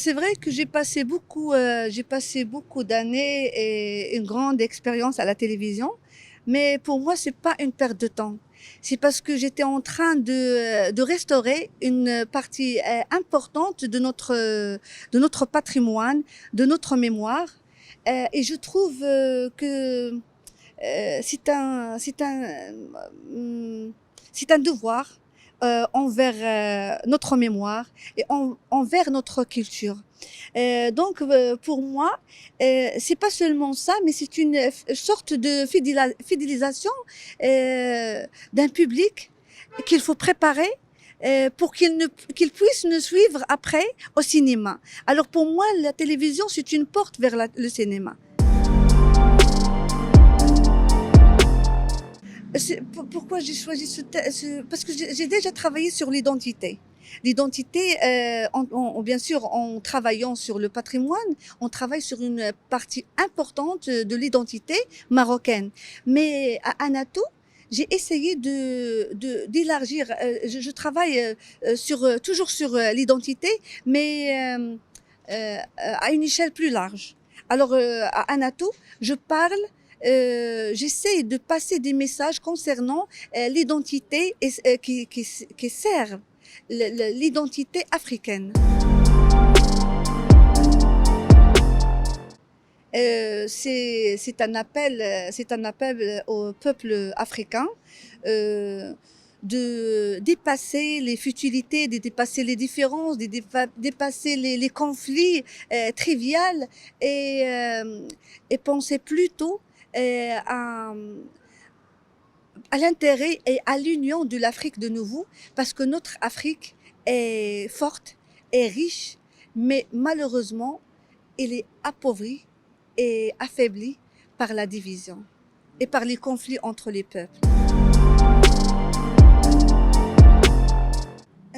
C'est vrai que j'ai passé beaucoup d'années et une grande expérience à la télévision, mais pour moi, c'est pas une perte de temps. C'est parce que j'étais en train de restaurer une partie importante de notre patrimoine, de notre mémoire. Et je trouve que c'est un devoir envers notre mémoire et envers notre culture. Donc, pour moi, c'est pas seulement ça, mais c'est une sorte de fidélisation d'un public qu'il faut préparer pour qu'il puisse nous suivre après au cinéma. Alors pour moi, la télévision, c'est une porte vers le cinéma. Pourquoi j'ai choisi parce que j'ai déjà travaillé sur l'identité. L'identité, bien sûr, en travaillant sur le patrimoine, on travaille sur une partie importante de l'identité marocaine. Mais à Anato, j'ai essayé d'élargir. Je travaille toujours sur l'identité, mais à une échelle plus large. Alors, à Anato, je parle j'essaie de passer des messages concernant l'identité qui sert l'identité africaine. C'est un appel au peuple africain euh, de dépasser les futilités, de dépasser les différences, de dépasser les conflits triviaux et penser plutôt à l'intérêt et à l'union de l'Afrique de nouveau, parce que notre Afrique est forte, est riche, mais malheureusement, elle est appauvrie et affaiblie par la division et par les conflits entre les peuples.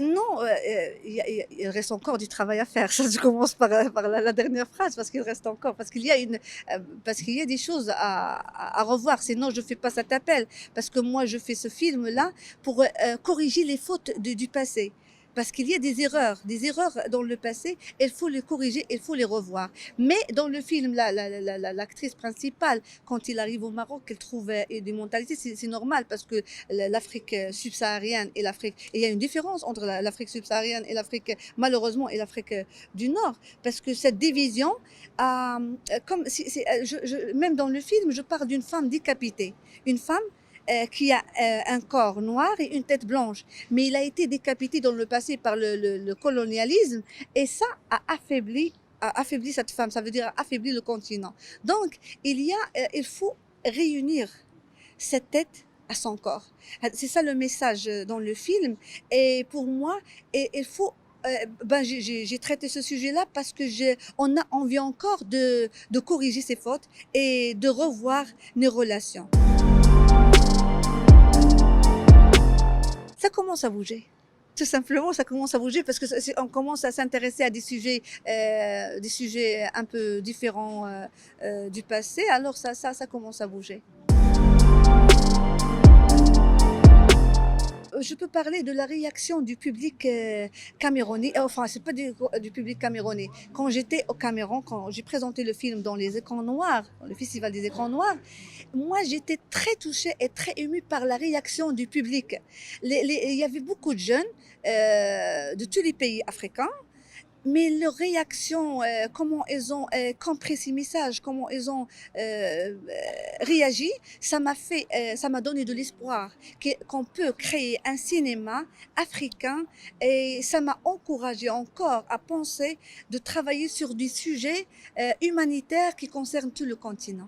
Non, il reste encore du travail à faire. Ça, je commence par la dernière phrase, parce qu'il reste encore, parce qu'il y a des choses à revoir. Sinon, je fais pas cet appel, parce que moi, je fais ce film-là pour corriger les fautes du passé. Parce qu'il y a des erreurs dans le passé, il faut les corriger, il faut les revoir. Mais dans le film, l'actrice principale, quand il arrive au Maroc, elle trouve des mentalités, c'est normal, parce que l'Afrique subsaharienne et l'Afrique, il y a une différence entre l'Afrique subsaharienne et l'Afrique, malheureusement, et l'Afrique du Nord, parce que cette division, même dans le film, je parle d'une femme décapitée, une femme qui a un corps noir et une tête blanche. Mais il a été décapité dans le passé par le colonialisme, et ça a affaibli cette femme, ça veut dire affaibli le continent. Donc, il faut réunir cette tête à son corps. C'est ça le message dans le film. Et pour moi, il faut j'ai traité ce sujet-là parce que on a envie encore de corriger ses fautes et de revoir nos relations. Ça commence à bouger. Tout simplement, ça commence à bouger parce que on commence à s'intéresser à des sujets un peu différents du passé. Alors ça commence à bouger. Je peux parler de la réaction du public camerounais. Enfin, c'est pas du public camerounais. Quand j'étais au Cameroun, quand j'ai présenté le film dans les écrans noirs, dans le festival des écrans noirs, moi, j'étais très touchée et très émue par la réaction du public. Il y avait beaucoup de jeunes de tous les pays africains. Mais leur réaction, comment ils ont compris ces messages, comment ils ont réagi, ça m'a donné de l'espoir qu'on peut créer un cinéma africain, et ça m'a encouragé encore à penser de travailler sur des sujets humanitaires qui concernent tout le continent.